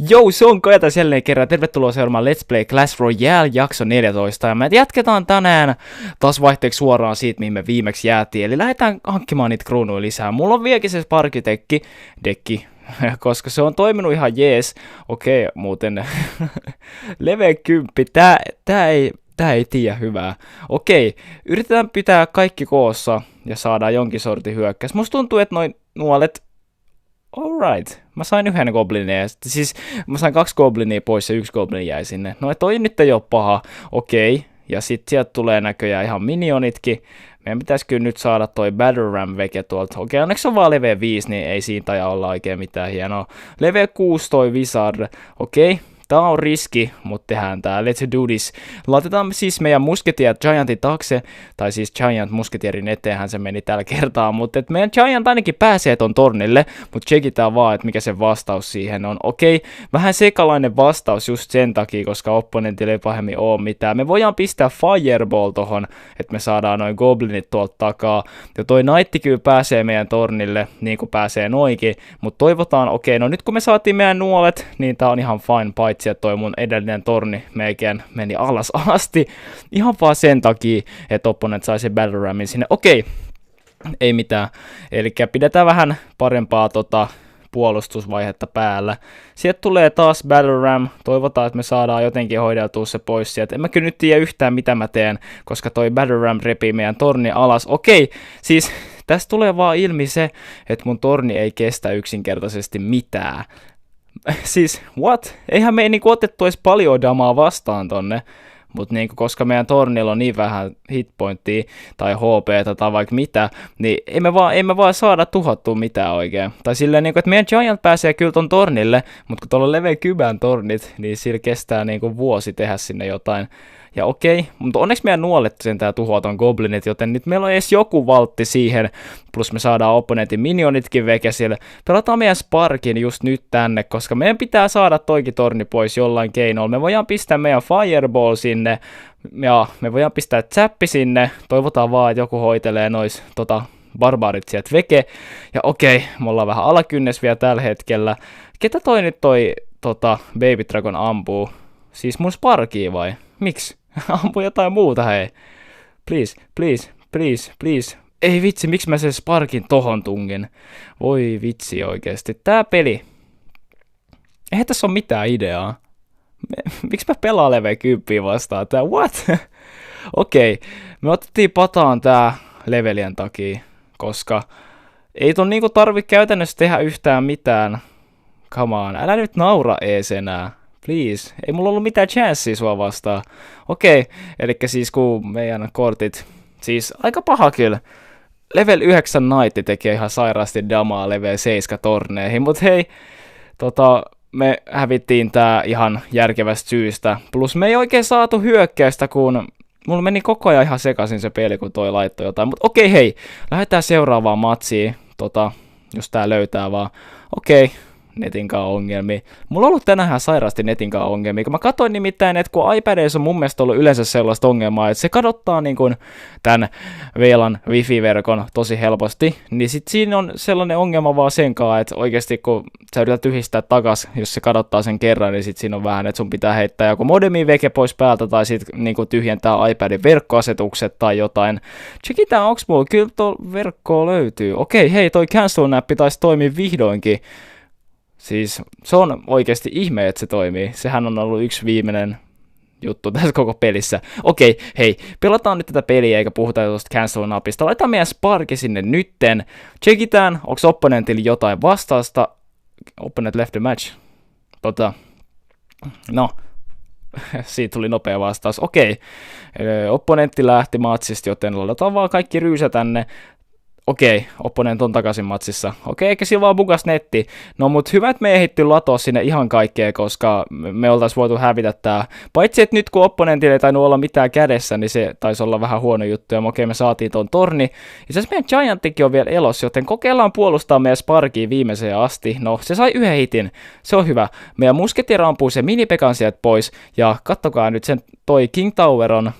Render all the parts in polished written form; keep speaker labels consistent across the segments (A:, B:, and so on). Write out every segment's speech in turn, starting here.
A: Jou, se on Kajata jälleen kerran. Tervetuloa seuraamaan Let's Play Clash Royale jakso 14. Ja me jatketaan tänään taas vaihteeksi suoraan siitä, mihin me viimeksi jäätiin. Eli lähdetään hankkimaan niitä kruunuja lisää. Mulla on vieläkin se Sparky-dekki, koska se on toiminut ihan jees. Okei, muuten level 10. Tää ei tiedä hyvää. Okei, yritetään pitää kaikki koossa ja saadaan jonkin sortin hyökkäys. Musta tuntuu, että noin nuolet. Alright. Mä sain yhden goblinin ja siis mä sain 2 goblinia pois ja 1 goblin jäi sinne. No toi nyt ei oo paha. Okei. Ja sit sieltä tulee näköjään ihan minionitkin. Meidän pitäis kyllä nyt saada toi Battle Ram veke tuolta. Okei, onneksi on vaan level 5, niin ei siitä taida olla oikein mitään hienoa. Level 6 toi Wizard. Okei. Tää on riski, mutta tehdään tää. Let's do this. Laitetaan siis meidän musketier Giantin taakse, tai siis Giant musketierin eteenhän se meni tällä kertaa, mutta meidän Giant ainakin pääsee ton tornille, mutta checkitään vaan, että mikä se vastaus siihen on. Okei, vähän sekalainen vastaus just sen takia, koska opponentille ei pahemmin oo mitään. Me voidaan pistää Fireball tohon, että me saadaan noin goblinit tuolta takaa, ja toi Knight kyllä pääsee meidän tornille, niin kuin pääsee noikin, mutta toivotaan, okei, no nyt kun me saatiin meidän nuolet, niin tää on ihan fine paitsi, että toi mun edellinen torni meikään meni alas asti. Ihan vaan sen takia, että opponent sai sen Battle Ramin sinne. Okei, ei mitään. Eli pidetään vähän parempaa puolustusvaihetta päällä. Sieltä tulee taas Battle Ram. Toivotaan, että me saadaan jotenkin hoideltua se pois sieltä. En mä kyllä nyt tiedä yhtään mitä mä teen, koska toi Battle Ram repii meidän torni alas. Okei, siis tästä tulee vaan ilmi se, että mun torni ei kestä yksinkertaisesti mitään. Siis, what? Eihän me ei niinku otettu edes paljon damaa vastaan tonne, mutta niinku, koska meidän tornilla on niin vähän hitpointtia tai HPtä tai vaikka mitä, niin ei me vaan saada tuhottua mitään oikein. Tai silleen, niinku, että meidän Giant pääsee kyllä ton tornille, mutta kun tuolla on level 10 tornit, niin sillä kestää niinku vuosi tehdä sinne jotain. Ja okei, mutta onneksi meidän nuolet sentään tuhoaa ton goblinit, joten nyt meillä on edes joku valtti siihen, plus me saadaan opponentin minionitkin vekesille. Pelataan meidän Sparkin just nyt tänne, koska meidän pitää saada toikin torni pois jollain keinolla. Me voidaan pistää meidän Fireball sinne, ja me voidaan pistää Zappi sinne, toivotaan vaan, että joku hoitelee nois barbaarit sieltä veke. Ja okei, me ollaan vähän alakynnes vielä tällä hetkellä. Ketä toi nyt toi Baby Dragon ampuu? Siis mun Sparkia vai? Miksi? Ampu jotain muuta, hei. Please. Ei vitsi, miksi mä sen Sparkin tohon tungin? Voi vitsi oikeesti. Tää peli. Eihän tässä ole mitään ideaa. Miksi mä pelaan level 10 vastaan? Tää what? Okei, me otettiin pataan tää levelien takia, koska ei ton niinku tarvi käytännössä tehdä yhtään mitään. Come on, älä nyt naura ees enää. Please, ei mulla ollut mitään chanssiä sua vastaan. Okei, eli siis kun meidän kortit, siis aika paha kyllä. Level 9 Knight tekee ihan sairaasti damaa level 7 torneihin, mut hei, me hävittiin tää ihan järkevästä syystä. Plus me ei oikein saatu hyökkäystä, kun mulla meni koko ajan ihan sekaisin se peli, kun toi laittoi jotain. Mut okei, hei, lähdetään seuraavaan matsiin, jos tää löytää vaan. Okei. Netin kanssa ongelmia. Mulla on ollut tänään ihan sairaasti netin kanssa ongelmia, kun mä katsoin nimittäin, että kun iPadissa on mun mielestä ollut yleensä sellaista ongelmaa, että se kadottaa niin kuin tämän VLAN Wi-Fi-verkon tosi helposti, niin sit siinä on sellainen ongelma vaan sen kanssa, että oikeasti kun sä yrität yhdistää takas, jos se kadottaa sen kerran, niin sit siinä on vähän, että sun pitää heittää joku modemi veke pois päältä tai sit niin kuin tyhjentää iPadin verkkoasetukset tai jotain. Checkitään, onks mulla? Kyllä tuo verkkoa löytyy. Okei, hei, toi cancel-näppi taisi toimia vihdoinkin. Siis se on oikeasti ihme, että se toimii. Sehän on ollut yksi viimeinen juttu tässä koko pelissä. Okei, hei, pelataan nyt tätä peliä eikä puhuta tuosta cancel-napista. Laitetaan meidän Sparki sinne nytten. Checkitään, onko opponentilla jotain vastausta. Opponent left the match. No, siitä tuli nopea vastaus. Okei, opponentti lähti matsista, joten laitetaan vaan kaikki ryysä tänne. Okei, opponent on takaisin matsissa. Okei, eikä sillä vaan bugas netti. No mut hyvä, että me ehditty latoa sinne ihan kaikkea, koska me oltais voitu hävitä tää. Paitsi, että nyt kun opponentilla ei tainnut olla mitään kädessä, niin se taisi olla vähän huono juttu. Ja okei, me saatiin ton torni. Itse asiassa meidän Gianttikin on vielä elossa, joten kokeillaan puolustaa meidän Sparkia viimeiseen asti. No, se sai yhden hitin. Se on hyvä. Meidän musketier ampuu sen minipekan sieltä pois. Ja kattokaa nyt sen toi King Tower on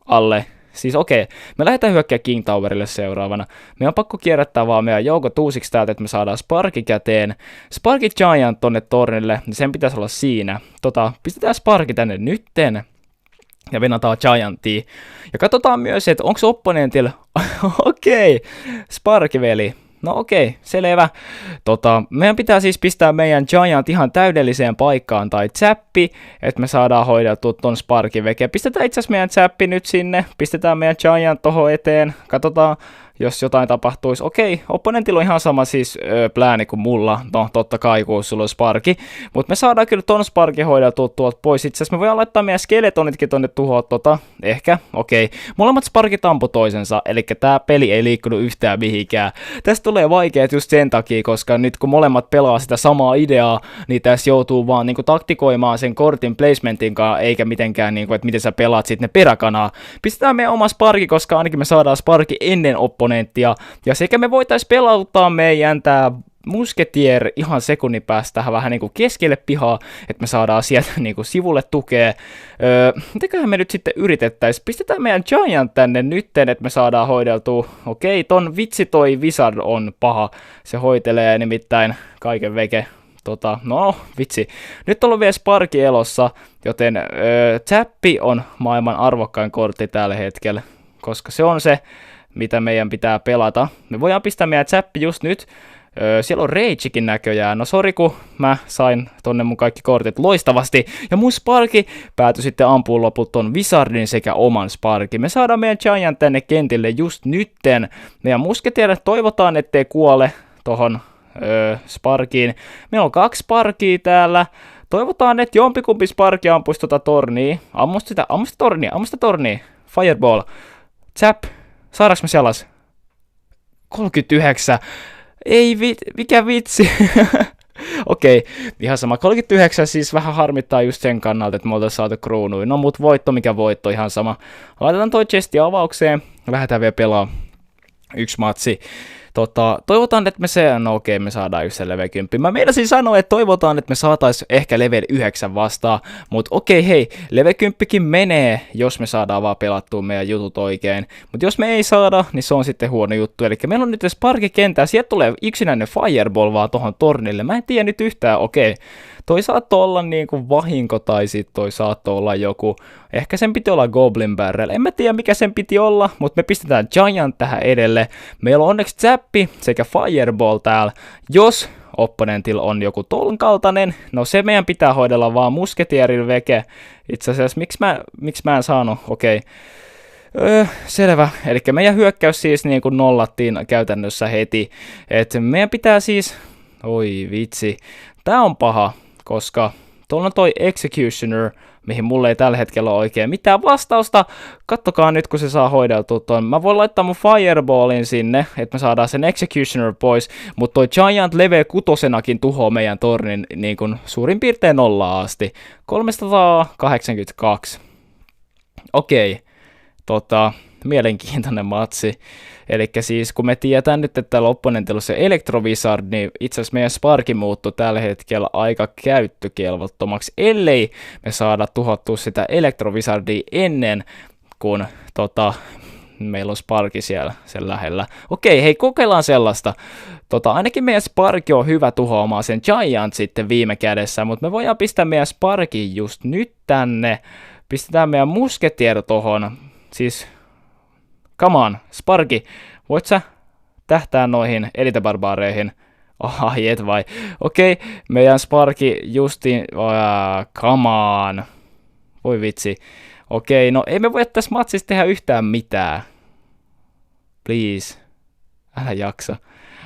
A: alle Siis okei, me lähdetään hyökkää King Towerille seuraavana. Me on pakko kierrättää vaan meidän joukot uusiksi täältä, että me saadaan Sparki käteen. Sparki Giant tonne tornille, niin sen pitäisi olla siinä. Pistetään Sparki tänne nytten. Ja venataan Giantia. Ja katsotaan myös, että onko opponentilla... okei, Sparki-veli. No okei, selvä. Meidän pitää siis pistää meidän Giant ihan täydelliseen paikkaan tai zappi, että me saadaan hoidettua ton Sparkin veke. Pistetään itse asiassa meidän zappi nyt sinne, pistetään meidän Giant tohon eteen, katsotaan, jos jotain tapahtuisi. Okei, opponentilla on ihan sama siis plääni kuin mulla, no totta kai kun sulla on Sparki, mutta me saadaan kyllä ton Sparkin hoidettua tuolta pois. Itse asiassa me voidaan laittaa meidän skeletonitkin tonne tuhoa ehkä, okei. Molemmat Sparkit ampu toisensa, eli tää peli ei liikkunut yhtään mihinkään. Tästä tulee vaikeet just sen takia, koska nyt kun molemmat pelaa sitä samaa ideaa, niin tässä joutuu vaan niinku taktikoimaan sen kortin placementin kanssa, eikä mitenkään niinku, että miten sä pelaat sitten ne peräkanaa. Pistetään meidän oma Sparki, koska ainakin me saadaan Sparki ennen opponenttia, ja sekä me voitais pelauttaa meidän tää Musketier ihan sekunnin päästä tähän vähän niinku keskelle pihaa, että me saadaan sieltä niinku sivulle tukea. Mitäköhän me nyt sitten yritettäis? Pistetään meidän Giant tänne nytten, että me saadaan hoideltua. Okei, ton vitsi toi Wizard on paha. Se hoitelee nimittäin kaiken veke. No vitsi. Nyt on ollut vielä Sparki elossa, joten Zappi on maailman arvokkain kortti tällä hetkellä, koska se on se, mitä meidän pitää pelata. Me voidaan pistää meidän Zappi just nyt. Siellä on Ragekin näköjään. No sori, kun mä sain tonne mun kaikki kortit loistavasti. Ja mun Sparki päätyi sitten ampuun loput ton Wizardin sekä oman Sparkin. Me saadaan meidän Giant tänne kentille just nytten. Meidän musketiere toivotaan, ettei kuole tohon Sparkiin. Meillä on 2 Sparkia täällä. Toivotaan, että jompikumpi Sparki ampuisi tornia. Ammu sitä tornia. Fireball. Zap. Saadaanko me sellaisen? 39. Ei mikä vitsi. Okei, ihan sama. 39 siis vähän harmittaa just sen kannalta, että me oltaisiin saatu kruunuja. No mut voitto mikä voitto, ihan sama. Laitetaan toi chesti avaukseen. Lähdetään vielä pelaa 1 matsi. Toivotaan, että me saadaan just sen level 10. Mä meinasin sanoa, että toivotaan, että me saatais ehkä level 9 vastaan, mutta okei, hei, level 10kin menee, jos me saadaan vaan pelattua meidän jutut oikein. Mutta jos me ei saada, niin se on sitten huono juttu. Eli meillä on nyt Sparki kentää, sieltä tulee yksinäinen Fireball vaan tohon tornille. Mä en tiedä nyt yhtään, okei. Toi saattoi olla niinku vahinko tai sit toi saattoi olla joku, ehkä sen piti olla Goblin Barrel, en mä tiedä mikä sen piti olla, mutta me pistetään Giant tähän edelle. Meillä on onneksi Zappi sekä Fireball täällä, jos opponentilla on joku ton kaltainen, no se meidän pitää hoidella vaan musketierin veke. Itse asiassa, miksi mä en saanut, okei. Selvä, eli meidän hyökkäys siis niin kuin nollattiin käytännössä heti, että meidän pitää siis, oi vitsi, tää on paha, koska tuolla on toi Executioner, mihin mulle ei tällä hetkellä ole oikein mitään vastausta. Kattokaa nyt, kun se saa hoideltua ton. Mä voin laittaa mun Fireballin sinne, että me saadaan sen Executioner pois, mutta toi Giant level 6 tuhoaa meidän tornin niin kuin suurin piirtein nollaan asti. 382. Okei, mielenkiintoinen matsi. Eli siis kun me tiedetään nyt, että täällä opponentilla on se Electro Wizard, niin itse asiassa meidän Sparki muuttui tällä hetkellä aika käyttökelvottomaksi, ellei me saada tuhottua sitä Electro Wizardia ennen kuin meillä on Sparki siellä sen lähellä. Okei, hei, kokeillaan sellaista. Ainakin meidän Sparki on hyvä tuhoamaan sen Giant sitten viime kädessä, mutta me voidaan pistää meidän Sparki just nyt tänne. Pistetään meidän musketier tohon, siis come on, Sparki, voit sä tähtää noihin elitebarbaareihin? Ai et vai? Okei, meidän Sparki justiin, come on. Voi vitsi. Okei, no ei me voi tässä matsissa tehdä yhtään mitään. Please. Älä jaksa.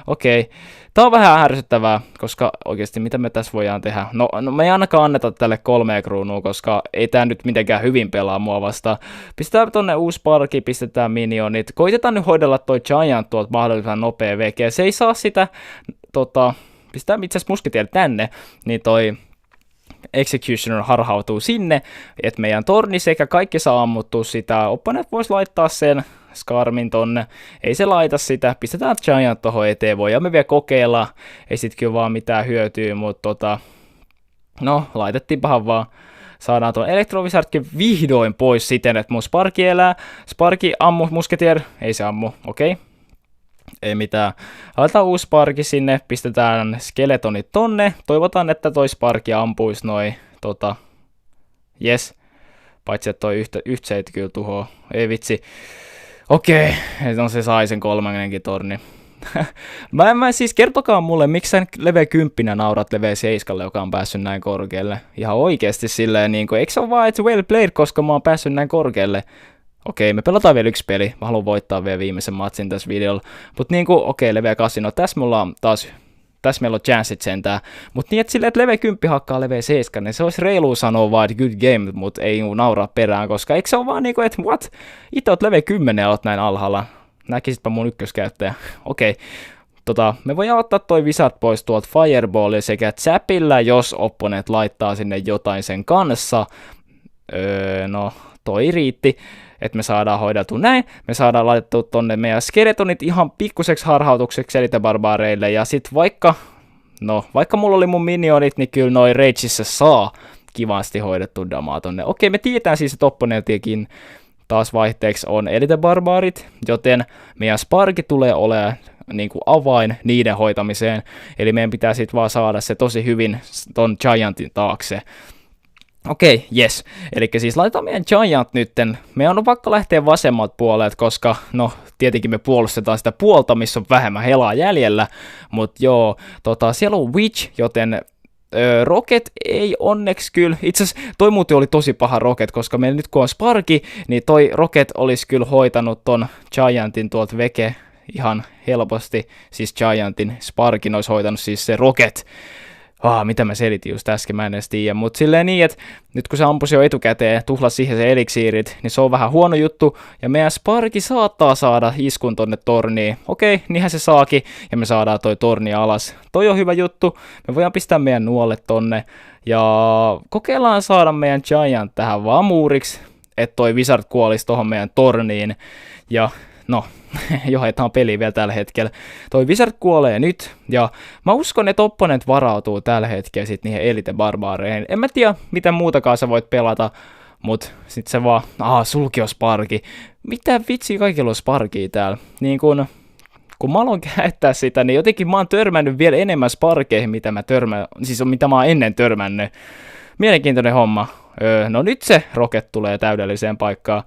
A: Okei. Tää on vähän ärsyttävää, koska oikeasti mitä me tässä voidaan tehdä? No me ei ainakaan anneta tälle 3 kruunua, koska ei tää nyt mitenkään hyvin pelaa mua vastaan. Pistetään tonne uusi Sparki, pistetään minionit. Koitetaan nyt hoidella toi Giant tuolta mahdollisimman nopea VG. Se ei saa sitä, pistetään itse asiassa musketier tänne, niin toi Executioner harhautuu sinne, että meidän torni sekä kaikki saa ammuttua sitä. Opponent voisi laittaa sen Skarmin tonne. Ei se laita sitä. Pistetään Giant tohon eteen. Voidaan me vielä kokeilla. Ei sit kyllä vaan mitään hyötyä, mutta no, laitettiinpahan vaan saadaan tuon Electro-Wizardkin vihdoin pois siten, että mun Sparki elää. Sparki ammu, Musketier, ei se ammu, okei. Ei mitään. Aletaan uusi Sparki sinne, pistetään skeletonit tonne. Toivotaan, että toi Sparki ampuisi noi, jes. Paitsi, että toi yhtä ei kyllä tuhoa. Ei vitsi. Okei, no se sai sen 3. torni. mä siis kertokaa mulle, miksi sä level 10 naurat level 7, joka on päässyt näin korkealle. Ihan oikeesti silleen niinku, eikö se ole vaan, että well played, koska mä oon päässyt näin korkealle. Okei, me pelataan vielä yksi peli. Mä haluan voittaa vielä viimeisen matsin tässä videolla. Mut niinku, okei, level 8, no tässä meillä on chanssit sentään. Mut niin, että silleen, että level 10 hakkaa level 7, niin se olisi reilu sanoa vaan, että good game, mut ei nauraa perään, koska eikö se ole vaan niinku, että what? Itse oot level 10 ja oot näin alhaalla. Näkisitpä mun ykköskäyttäjä. Okei. Me voidaan ottaa toi Wizard pois tuolta Fireballilla sekä Zapilla, jos opponent laittaa sinne jotain sen kanssa. No, toi riitti, että me saadaan hoidettu näin. Me saadaan laitettua tonne meidän skeletonit ihan pikkuseksi harhautukseksi elite-barbaareille. Ja sit vaikka mulla oli mun minionit, niin kyllä noi Rageissa saa kivasti hoidettu damaa tonne. Okei, me tiedetään siis, että opponentiakin taas vaihteeksi on elite-barbaarit, joten meidän Sparki tulee olemaan niin kuin avain niiden hoitamiseen. Eli meidän pitää sitten vaan saada se tosi hyvin ton Giantin taakse. Okei, yes. Eli siis laitetaan meidän Giant nytten. Meidän on pakko lähteä vasemmalta puolelta, koska no tietenkin me puolustetaan sitä puolta, missä on vähemmän helaa jäljellä. Mutta joo, siellä on Witch, joten Rocket ei onneksi kyllä. Itse asiassa toi muuten oli tosi paha Rocket, koska meillä nyt kun on Sparki, niin toi Rocket olisi kyllä hoitanut ton Giantin tuolta veke ihan helposti. Siis Giantin Sparkin olisi hoitanut siis se Rocket. Mitä mä selitin just äsken, mä en edes tiedä. Mut silleen niin, että nyt kun se ampusi jo etukäteen, tuhlasi siihen se eliksiirit, niin se on vähän huono juttu. Ja meidän Sparki saattaa saada iskun tonne torniin. Okei, niinhän se saakin. Ja me saadaan toi torni alas. Toi on hyvä juttu. Me voidaan pistää meidän nuolet tonne. Ja kokeillaan saada meidän Giant tähän vaan muuriksi, että toi Wizard kuolisi tohon meidän torniin. Ja no, johdetaan peliä vielä tällä hetkellä. Toi Wizard kuolee nyt, ja mä uskon, että opponent varautuu tällä hetkellä sit niihin elite-barbaareihin. En mä tiedä, mitä muutakaan sä voit pelata, mut sit se vaan, sulki on Sparki. Mitä vitsi kaikilla on Sparkia täällä? Niin kun mä aloin käyttää sitä, niin jotenkin mä oon törmännyt vielä enemmän Sparkeihin, mitä mä oon ennen törmännyt. Mielenkiintoinen homma. No nyt se Rocket tulee täydelliseen paikkaan.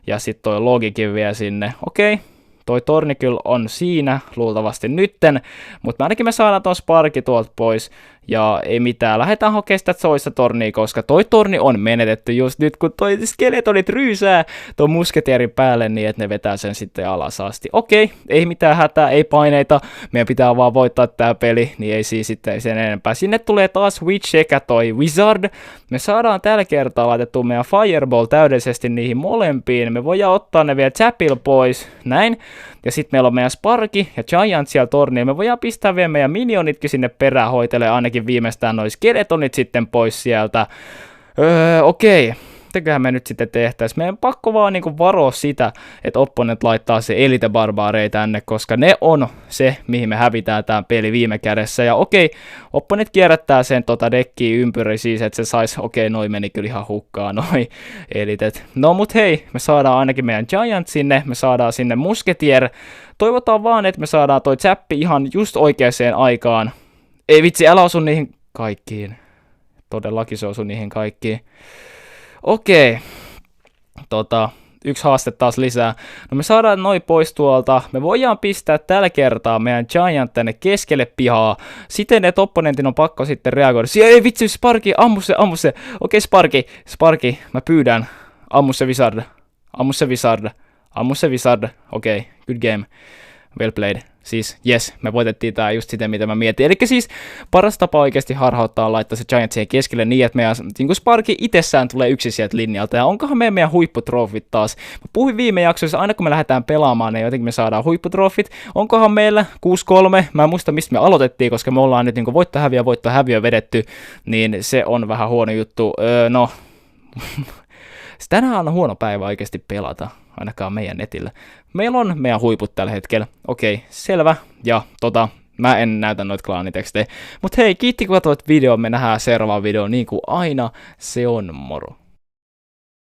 A: Ja sitten toi logikin vielä sinne. Okei, toi torni kyllä on siinä, luultavasti nytten, mutta ainakin me saadaan ton Sparki tuolta pois, ja ei mitään, lähdetään hokemaan sitä toista tornia, koska toi torni on menetetty just nyt, kun toi skeletonit ryysää ton musketierin päälle, niin että ne vetää sen sitten alas asti. Okei, ei mitään hätää, ei paineita, meidän pitää vaan voittaa tää peli, niin ei siis sitten sen enempää. Sinne tulee taas Witch sekä toi Wizard, me saadaan tällä kertaa laitettua meidän Fireball täydellisesti niihin molempiin, me voidaan ottaa ne vielä Chapel pois, näin. Ja sitten meillä on meidän Sparki ja Giant siellä torniin. Me voidaan pistää vielä meidän minionitkin sinne perään hoitelee ainakin viimeistään noin skeletonit sitten pois sieltä. Okei. Mitäköhän me nyt sitten tehtäisiin? Meidän pakko vaan niinku varoa sitä, että opponent laittaa se elite-barbaareja tänne, koska ne on se, mihin me hävitään tämä peli viime kädessä. Ja okei, opponent kierrättää sen dekkiä ympäri siis, että se sais, noi meni kyllä ihan hukkaan, noi elitet. No mut hei, me saadaan ainakin meidän Giant sinne, me saadaan sinne Musketier. Toivotaan vaan, että me saadaan toi Zappi ihan just oikeaan aikaan. Ei vitsi, älä osu niihin kaikkiin. Todellakin se osu niihin kaikkiin. Okei, yksi haaste taas lisää. No me saadaan noi pois tuolta. Me voidaan pistää tällä kertaa meidän Giant tänne keskelle pihaa. Siten, että opponentin on pakko sitten reagoida. Ei vitsi, Sparki, ammu se. Okei, Sparki, mä pyydän. Ammu se Wizard. Okei, good game. Well played. Siis, yes, me voitettiin tää just siten, mitä mä mietin. Eli siis paras tapa oikeasti harhauttaa on laittaa se Giant siihen keskelle niin, että meidän niin Sparki itsessään tulee yksin sieltä linjalta. Ja onkohan meidän huipputrofit taas? Mä puhuin viime jaksoissa, aina kun me lähdetään pelaamaan, niin jotenkin me saadaan huipputrofit. Onkohan meillä 6-3? Mä en muista, mistä me aloitettiin, koska me ollaan nyt niin voitto-häviö vedetty, niin se on vähän huono juttu. Tänään on huono päivä oikeasti pelata, ainakaan meidän netillä. Meillä on meidän huiput tällä hetkellä. Okei, selvä. Ja Mä en näytä noita klaanitekstejä. Mut hei, kiitti kun katsoit videon, me nähdään seuraavaan videoon niin kuin aina. Se on moro.